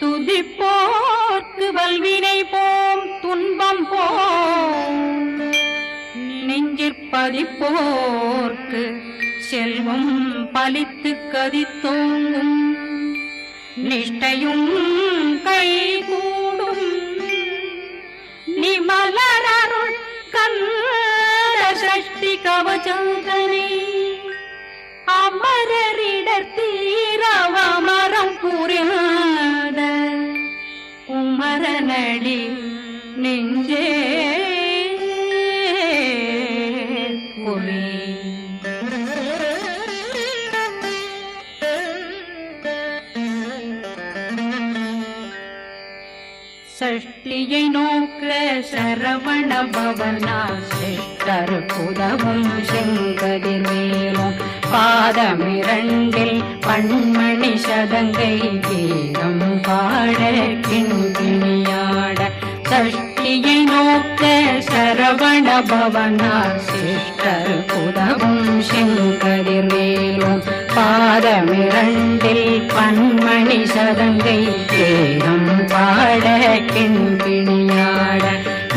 துதிப்போர்க்கு வல்வினை போம் துன்பம் போம் நெஞ்சிற்பதிப்போர்க்கு செல்வம் பலித்து கதித்தோங்கும் நிஷ்டையும் கைகூடும் நிமலரருள் கந்த சஷ்டி கவசந்தனை அமரரிடர் தீரவமரம் புரியாத குமரனடி நெஞ்சே குமி சஷ்டியை நோக்க சரவண பவனா சிஷ்டர் புதவும் செங்கதிர்வேலும் பாதமிரண்டில் பண்மணி சதங்கை கீதம் பாட கிண்கிணியாட சஷ்டியை நோக்க சரவண பவனா சிஷ்டர் புதவும் செங்கதிர்வேலும் பாதமிரண்டில் பண்மணி சதங்கை கீதம் பாட கிண்கிணியாட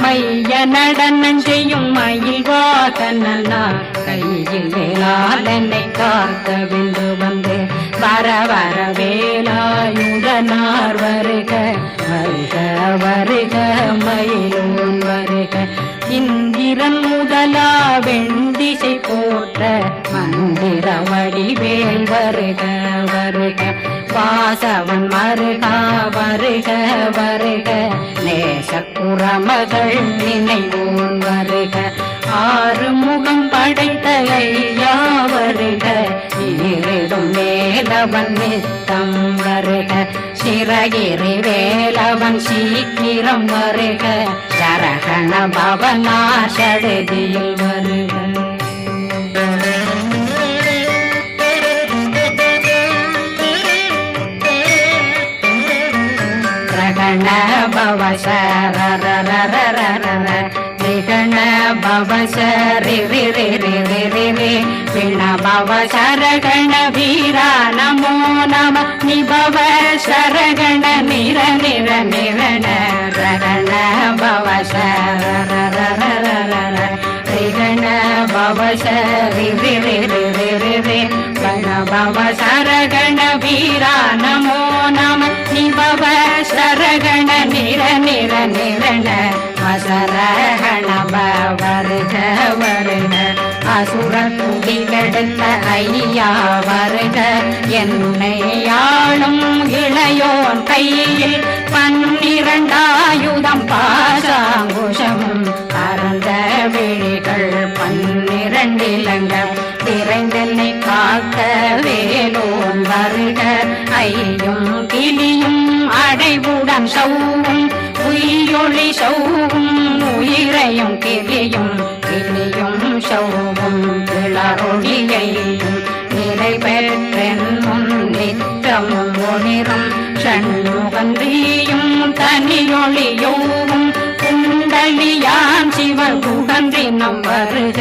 மைய நடனம் செய்யும் மயில் வாகனா கையில் வேளாளனை காக்க விந்து வந்து வர வர வேலாயுதனார் வருக வருக வருக மயிலோன் வருக இந்திரன் முதலா வெண்டிசை போற்ற மந்திர வடிவேல் வருக வருக வாசவன் வருகா வருக வருக நேசக்குறமகள் நினைவோன் வருக ஆறு முகம் படைத்த ஐயா வருக ஈரிடும் வேலவன் நித்தம் வருக சிறகிரி வேலவன் சீக்கிரம் வருக சரகண பவனா சடுதியில் வருக ரகண பவ சரரரரரரர விகண பவ சரி ரி ரி ரி ரி ரி ரி விண பவ சரகண வீரா நமோ நம நிபவ சரகண நிர நிர நிரண ரகண பவ சரரரரரர விகண பவ சரி ரி ரி ரி ரி ரி ரி கண பவ சரகண வீரா நமோ நம நிபவ சரகண நிர நிர நிரண அசரகண வருக வருக அசுர துடிகெடுத்த ஐயா வருக என்னை ஆளும் இளையோன் கையில் 12 ஆயுதம் பாசாங்குஷமும் பரந்த விழிகள் 12 இலங்கம் விரைந்தென்னை காக்க வேலோன் வருக ஐயும் கிளியும் அடைவுடன் சௌவும் உயிரொளி சௌவும் உயிரையும் கிளியும் கிளியும் சௌவும் கிளரொளியையும் நிறைவேற்றென்னும் நித்தமும் ஒளிரும் ஷண்முகந்தியும் தனியொளியோவும் குண்டலியான் சிவன் குகன்றினம் வருக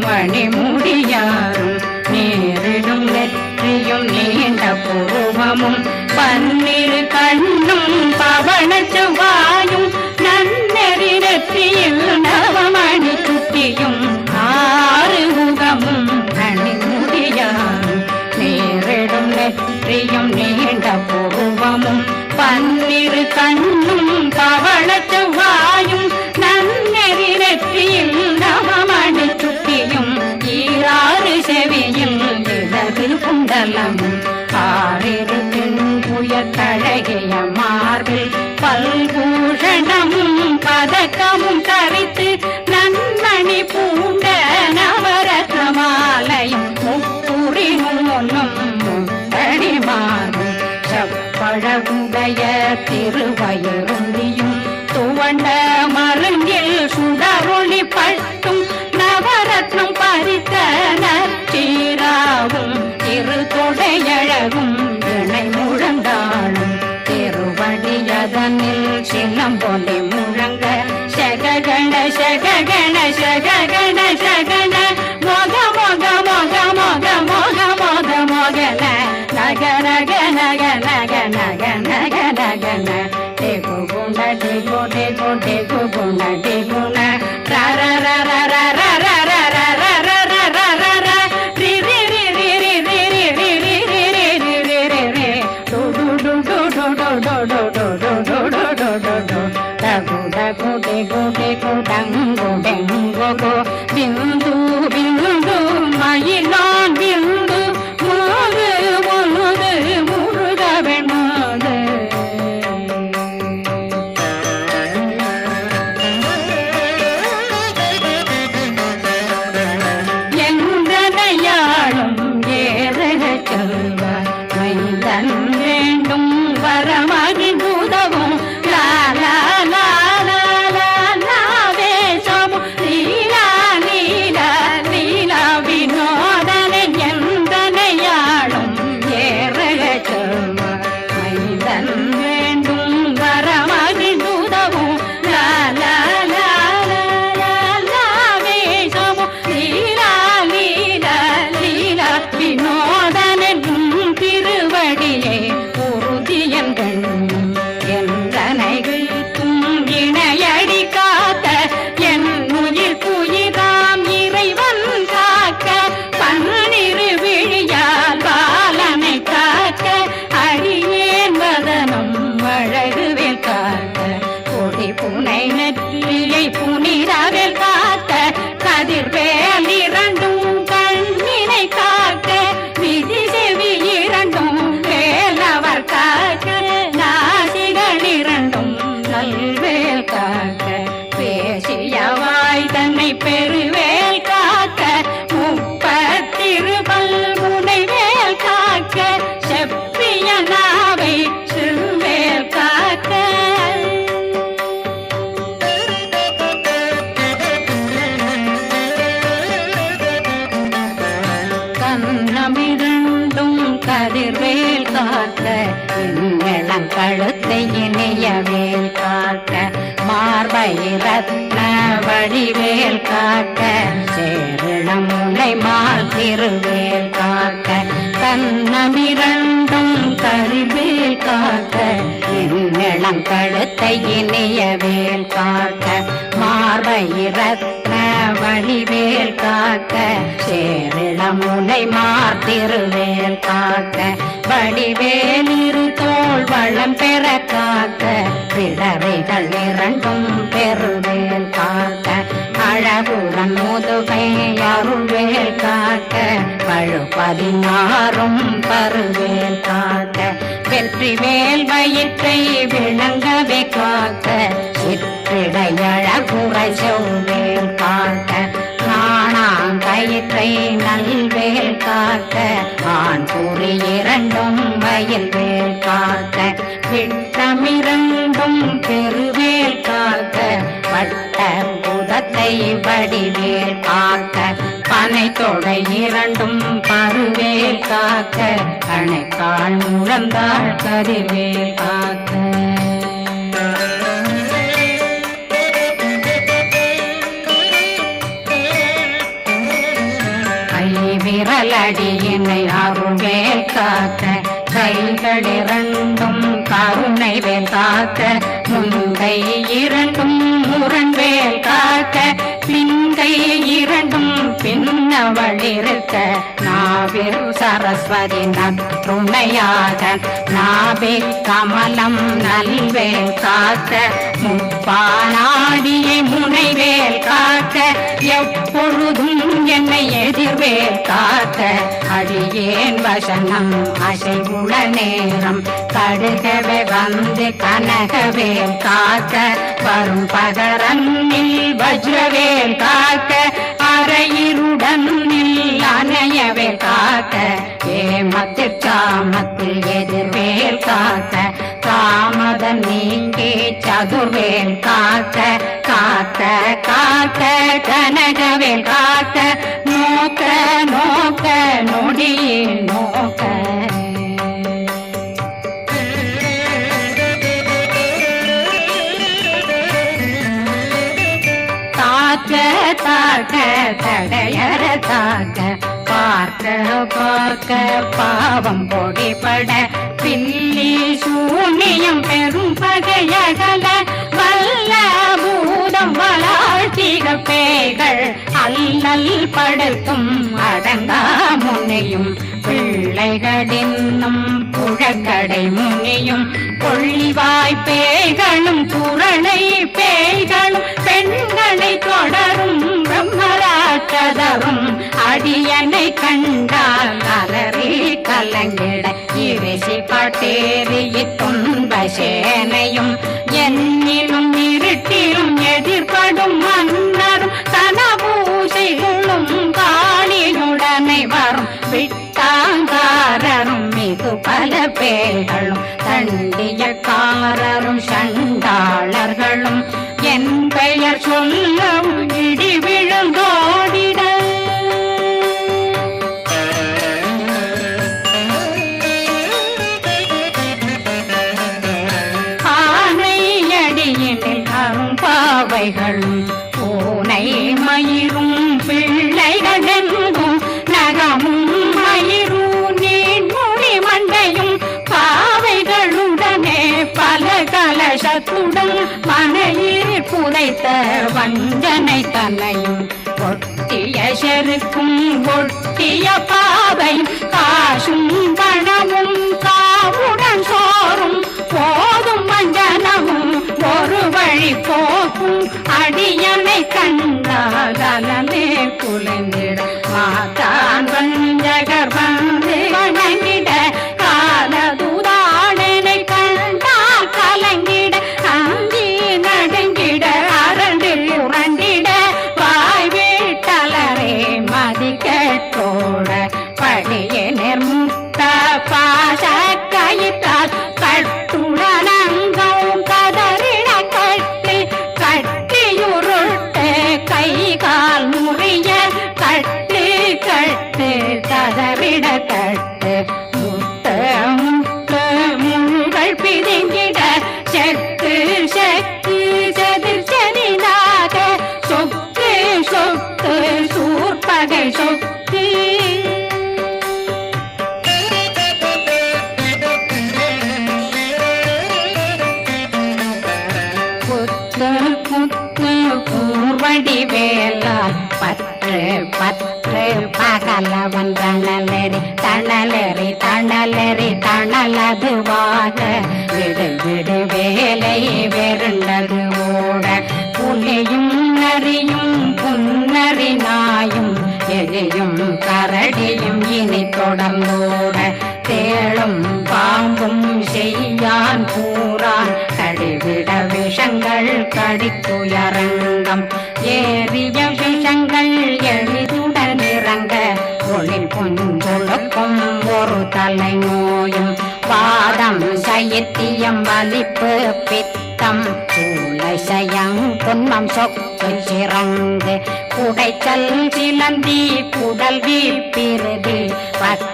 மணிமுடியாரும் நேரிடும் நெற்றியும் நீண்ட புருவமும் 12 கண்ணும் பவன செவ்வாயும் நன்னெறி நெற்றியில் நவமணி குட்டியும் 6 முகமும் மணிமுடியாரும் நேரிடும் நெற்றியும் நீண்ட புருவமும் 12 கண்ணும் பவன செவ்வாயும் நன்னெறி நெற்றியில் நவமணி சுட்டியும் 6 செவியும் இடது குண்டலம் 6 புய கழகிய மார்பில் பல்பூஷணமும் பதக்கமும் தரித்து நன்மணி பூண்ட நவரத்ன மாலையும் முப்புரி முன்னும் முத்தடிமாறும் செப்பழகுடைய திருவயருந்தியும் துவண்ட மருங்கில் சுடரொளி பட்டும் நவரத்னம் பறித்த நற்சீராவும் திருத்தொடையழகும் இணை முழந்தாளும் திருவடியதனில் சிலம்பொலி முழங்க சககண சககண ಶಗಣ ಶಗಣ ಮೊಗ ಮೊಗ ಮೊಗ ಮೊಗ ಮೊಗ ಮೊಗ ಮೊಗನ ನಗ ನಗ ನಗ ನಗ ನಗ ನಗ ನಗನ ಟೇಕು ಗುಣ ಟೇಕು ಟೇಕು ಟೇಕು ಗುಣ ಟೇಗುಣ ರ ರ ರ ರ ರ ರ ರ ರ ರ ರ ರ ರ ರ ರ ರ ರಿ ರಿ ರಿ ರಿ ರಿ ರಿ ರಿ ರಿ ರಿ ರಿ ರಿ ರಿ ರಿ ರಿ ರಿ ಡು ಡು ಡು ಡು ಡು ಡು ಡು ಡು ಡು ಡು ಡು ಡು ಡು ಡು ಡು ಡಗು ಡಗು ಡೆಗು ಡೆಗು ಡಂಗು ಡೆಂಗು ಗು ಬಿಂದು ಬಿಂದು மயிலான் விந்து முழுது முழுது முருக வெண்மது எந்தனையாளும் ஏறக செல்வ மைந்தன் வேண்டும் வரமகிழ்ந்துதவும் லாலா லாலா லாலா வேஷமும் லீலா லீலா லீலா வினோதனை எந்தனையாளும் ஏறக செல்வ மைந்தன் வேண்டும் வரமகிழ்ந்துதவும் லாலா லாலா லாலா வேஷமும் லீலா லீலா லீலா வினோதனும் திருவடியே உறுதியங்கள் என்றனைகளுக்கும் இணையடி காத்த என் உயிர் குயிராம் இறைவன் காக்க பன்னிரு விழியால் பாலனை காக்க அடியேன் வதனம் அழகுவேல் காக்க கொடி புனை நெற்றியை புனிதவேல் காக்க கதிர்வேல் இரண்டும் கண்ணினை காக்க விதி செவி இரண்டும் வேலவர் காக்க நாசிகள் இரண்டும் நல்வேல் காக்க பேசியவாய் தன்னை பெருவேல் காக்க முப்பத்திருபல் முனைவேல் காக்க செப்பிய நாவை சிறுவேல் காக்க கண்ணமிரண்டும் கதிர்வேல் காக்க இளங்கழுத்தை இணையவேல் காக்க மார்பை ரத்ன வடிவேல் காக்க சேரணமுனை மால் திருவேல் காக்க கண்ணமிரண்டும் கதிர்வேல் காக்க இளங்கழுத்தை இணையவேல் காக்க மார்பை ரத்ன வடிவேல் காக்க சேரிளமுனை மார்த்திருவேல் காக்க வடிவேல் இரு தோள் வளம் பெற காக்க பிடரைகள் இரண்டும் பெருவேல் காக்க அழகுடன் முதுகை அருள்வேல் காக்க பழு 16 பருவேல் காக்க வெற்றி வேல் வயிற்றை விளங்கவே காக்க சிற்றிடையழகுரை செவ்வேல் காக்க நாணாங்கயிற்றை நல்வேல் காக்க ஆண் குறி இரண்டும் வயல்வேல் காக்க விட்டமிரண்டும் பெருவேல் காக்க வட்ட புதத்தை வடிவேல் காக்க பனை தொடை இரண்டும் பருவேல் காக்க கணைக்கால் முழந்தாள் கதிர்வேல் காக்க விரலடியினை அருள்வேல் காக்க கைகள் இரண்டும் கருணை வேல் காக்க முன்கை இரண்டும் முரண்வேல் காக்க பின்கை இரண்டும் பின்னவளிருக்க நாவில் சரஸ்வதி நற்றுணையாக நாவே கமலம் நல்வேல் காக்க முப்பானாடியை முனைவேல் காக்க எப்பொழுதும் என்னை எதிர்வேல் காக்க அடியேன் வசனம் அசைவுள நேரம் கடுகவே வந்து கனகவேல் காக்க வரும் பகரன்னில் வஜ்ரவேல் காக்க அரையிருடன் அணையவேல் காக்க ஏமத்தில் சாமத்தில் எதிர்வேல் காக்க காமதன் நீங்கி சதுர்வேல் காக்க காக்க காக்க கனகவேல் காக்க நோக்க நோக்க நொடியில் நோக்க தாக்க தாக்க தடையற தாக்க பார்க்க பார்க்க பாவம் பொடிபட பில்லி சூனியம் பெரும் பகையகல வல்ல பூதம் வளாழ்த்திக பேய்கள் அல்லல் படுத்தும் அடங்கா முனையும் பிள்ளைகளின்னும் புழக்கடை முனியும் கொள்ளிவாய் பேய்களும் குரலை பேய்களும் பெண்களை தொடரும் பிரம்மராட்சதரும் அடியனை கண்டால் அலறி கலங்கிட இரிசி பட்டேறிய துன்ப சேனையும் என்னிலும் இருட்டிலும் எதிர்படும் மன்னரும் தனபூசைகளும் காணியுடனை வரும் விட்டாங்காரரும் மிகு பல பேர்களும் தண்டியக்காரரும் சண்டாளர்களும் என் பெயர் சொல்லவும் இடி விழுந்தோடிட ஆனையடியினில் அரும்பாவைகளும் பூனை மயிரும் பிள்ளைகளெங்கும் நகமும் மயிரும் நீன்மொழி மண்டையும் பாவைகளுடனே பல கலசத்துடன் மனையில் புதைத்த வஞ்சனை தன்னையும் ஒட்டிய செருக்கும் ஒட்டிய பாவையும் காசும் பணமும் காவுடன் சோறும் போதும் வஞ்சனமும் ஒரு வழி போக்கும் அடியனை கண்டால் அலமே குலைந்திட மாதான் வஞ்சகர் வந்து வணங்கிட காலதுதாடனை கண்டால் கலங்கிட அஞ்சி நடுங்கிட அரண்டு உரண்டிட வாய் வீட்டலரே மதிக்கோட படியே நிர்முக்த பாச கயிற்றால் கட்டுடனங்கும் கதறிட கட்டு கட்டியுருட்டு கை கால் முறிய கட்டு கட்டு கதறிட கட்டு முட்ட முட்ட முள்கள் பிதுங்கிட செக்கு செக்கு செதிர் செதினாக சொக்கு சொக்கு சூர்பகை சொக்கு கூர்வடி வேலால் பற்று பற்று பகலவன் தணலெறி தணலெறி தணலெறி தணலதுவாக விடு விடு வேலை வெருண்டது ஓட புலியும் நரியும் புன்னறி நாயும் எலியும் கரடியும் இனி தொடர்ந்தோட தேளும் பாம்பும் செய்யான் கூறான் கடிவிட விஷங்கள் கடித்துயரங்கம் ஏறிய விஷங்கள் எளிதுடன் இறங்க ஒளில் புஞ்சொழுக்கும் ஒரு தலை நோயும் வாதம் சைத்தியம் வலிப்பு பித்தம் சூளை சயங் புன்மம் சொக்கு சிறங்கு குடைச்சல் சிலந்தி குடல் வீப்பிருதி பக்க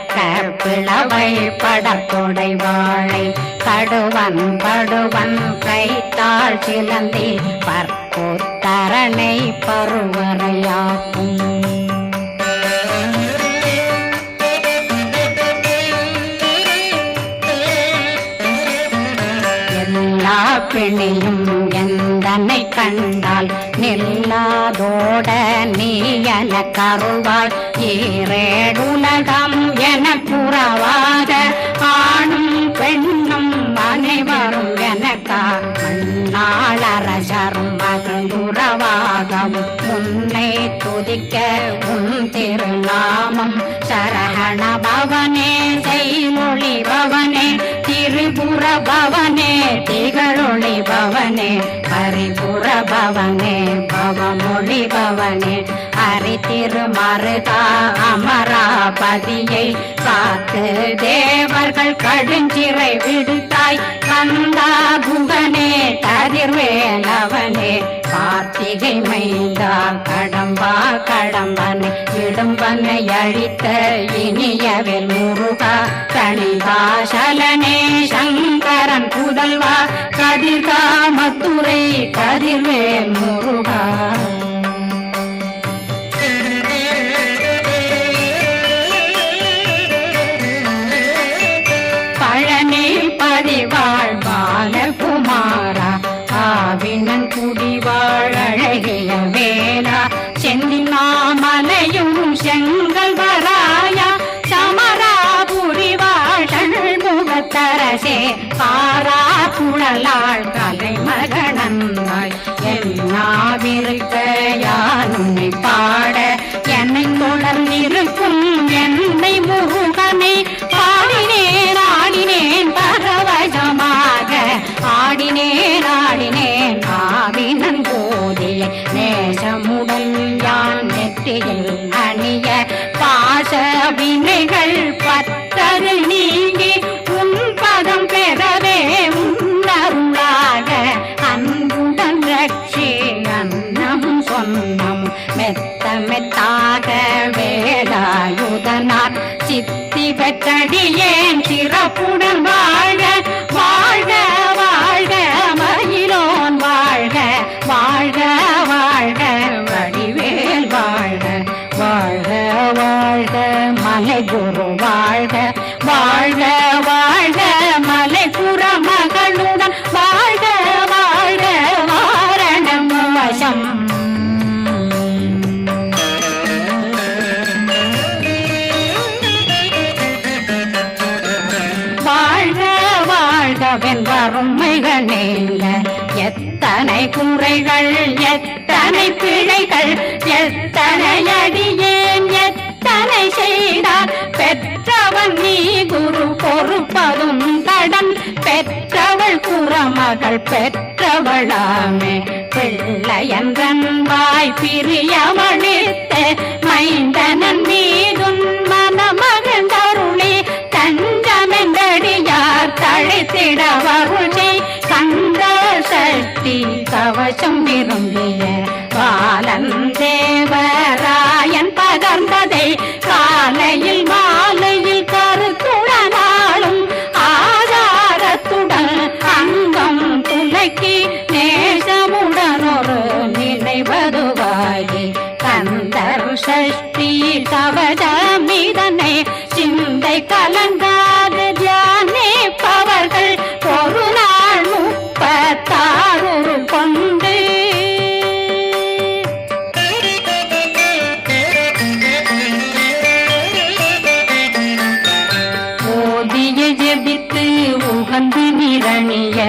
பிளவை படற்கொடை வாழை கடுவன் படுவன் கைத்தாள் சிலந்தி பற்போத்தரணை பருவரையாக்கும் எல்லா பிணியும் எந்தனை கண்டால் நில்லாதோட நீ என கருவாய் ஈரேடுலகம் என புறவாக ஆணும் பெண்ணும் அனைவரும் எனக்கா மண்ணாளரசரும் மகிழ்ந்துறவாகவும் உன்னை துதிக்க உன் திருநாமம் சரஹண பவனே செய்மொழி பவனே திரிபுர பவனே திகழொளி பவனே பரிபுர பவனே பவமொழி பவனே ஹரி திருமருதா அமராபதியை காத்து தேவர்கள் கடுஞ்சிறை விடுத்தாய் கந்தா குகனே கதிர்வேலவனே கார்த்திகை மைந்தா கடம்பா கடம்பனை விடும்பனை அழித்த இனியவில் முருகா கணிகாசலனே சங்கரன் புதல்வா கதிர்காமத்துறை கதிர்வேல் முருகா என்னாவிருக்க யானுனை பாட என்னை தொடர்ந்திருக்கும் என்னை முருகனை பாடினேன் ஆடினேன் பரவசமாக ஆடினேன் ஆடினேன் ஆவினன் போதிய நேசமுடன் யான் நெற்றியில் அணிய பாச வினைகள் பத்தது நீங்கி உன் பதம் பெறவே உன்னருளாக அன்புடன் ரட்சி அன்னம் சொன்னம் மெத்த மெத்தாக வேலாயுதனார் சித்தி பெற்றடியேன் சிறப்புடன் வாழ்க வாழ்க வாழ்க மயிலோன் வாழ்க வாழ்க வாழ்க வடிவேல் வாழ்க வாழ்க வாழ்க மலை குரு வாழ்க வாழ்க வாழ்க மலை புற மகளுடன் வாழ்க வாழ்க வாரணம் வசம் வறுமைகள் நீங்க எத்தனை குறைகள் எத்தனை பிழைகள் எத்தனை அடியேன் எத்தனை செய்தார் பெற்றவன் நீ குரு பொறுப்பதும் கடன் பெற்றவள் குறமகள் பெற்றவளாமே பிள்ளையன்றன் வாய் பிரியமளித்த மைந்தனன் மீதுன் மனமகந்தருளி தஞ்சமென்றடியார் தழைத்திட வருளை கந்த சக்தி கவசம் விரும்பிய பாலன் தேவராயன் பகர்ந்ததை காலையில் மாலையில் கருத்துடனாலும் ஆதாரத்துடன் அங்கம் துலக்கி நேசமுடன் ஒரு நினைவதுவாகி கந்தர் சஷ்டி கவசமிதனை சிந்தை கலங்காத தியானிப்பவர்கள் ஒரு நாள் 36 கொண்டு ஓதிய ஜெபித்து உகந்து நிரணிய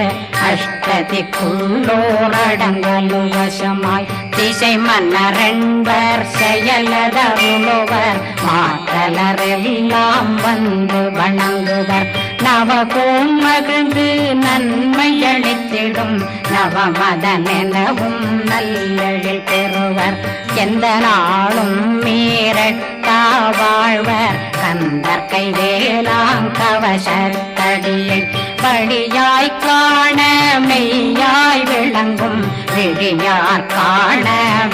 அஷ்டதிக்குள்ளோரடங்கலும் வசமாய் திசை மன்னரென்பர் செயலதருளுவர் மாற்றலரெல்லாம் வந்து வணங்குவர் நவகோம் மகிழ்ந்து நன்மையளித்திடும் நவமதனெனவும் நல்லெழில் பெறுவர் எந்த நாளும் மீறட்டா வாழ்வர் கந்தற்கை வேளாங் கவசத்தடியை வழியாய் காண மெய்யாய் விளங்கும் விழியார் காண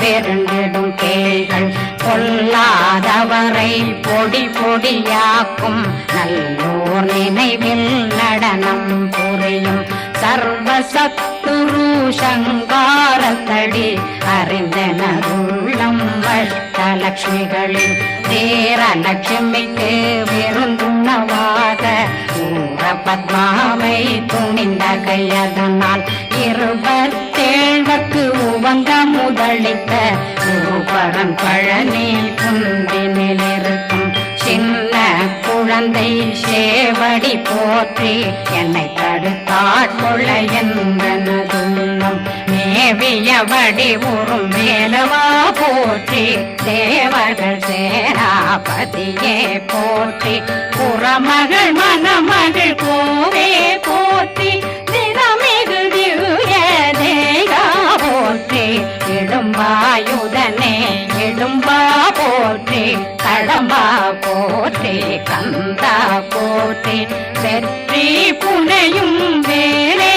வெருண்டிடும் கேள்கள் கொல்லாதவரை பொடி பொடியாக்கும் நல்லோர் நினைவில் நடனம் புரியும் சர்வசத்துரு சங்காரத்தடி அறிந்தனருள்ளம் அஷ்டலட்சுமிகளில் தேரலட்சுமிக்கு விருந்துணவாக ஊர பத்மாவை துணிந்த கையதனால் 27 உவங்க முதலித்த குருபரன் பழனி குந்தினில் இருக்கும் சின்ன குழந்தை சேவடி போற்றி என்னை தடுத்தாட்கொள்ள என்றனதுள்ளம் மேவிய வடிவுறும் மேலவா போற்றி தேவர்கள் சேனாபதியே போற்றி புறமகள் மணமகள் கோவே போற்றி தினமிகு திவ்ய தேகா போற்றி இடும்பாயுதனே இடும்பா போற்றி கடம்பா போற்றி கந்தா போற்றி வெற்றி புனையும் வேலே